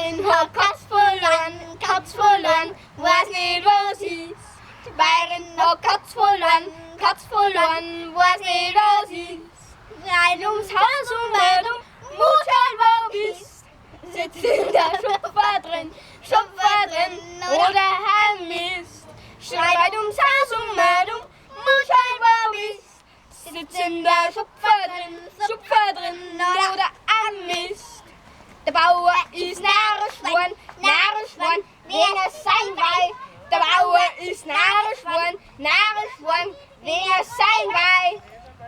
Bayern hat Katz verloren, weiß nicht, was ist. Bayern hat Katz verloren, weiß nicht, was ist. Rein ums Haus und weit muss halt wo bist. Sitzt in der Schopfer drin oder heimist. Schreit ums Haus und weit muss halt wo bist. Sitzt in der Schopfer drin oder heimist. Der Bauer ist narrisch geworden, wen er sein will. Der Bauer ist narrisch geworden, wen er sein will.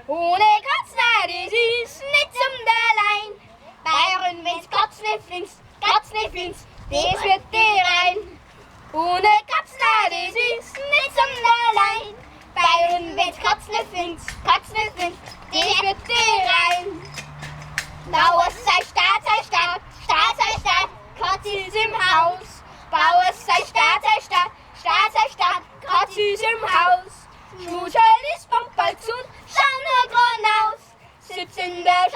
Ohne Katzen, das ist nicht zum Allein. Bayern, wenn's Katz nicht findest, das wird dir rein. Ohne Katzen, das ist nicht zum Allein. Bayern, wenn's Katz nicht findest, das wird dir rein. Bauer sei Staat, Katz ist im Haus. Bauer sei Staat, Katz ist im Haus. Schmutzerl ist vom Balzun, schau nur geradeaus. Sitzt in der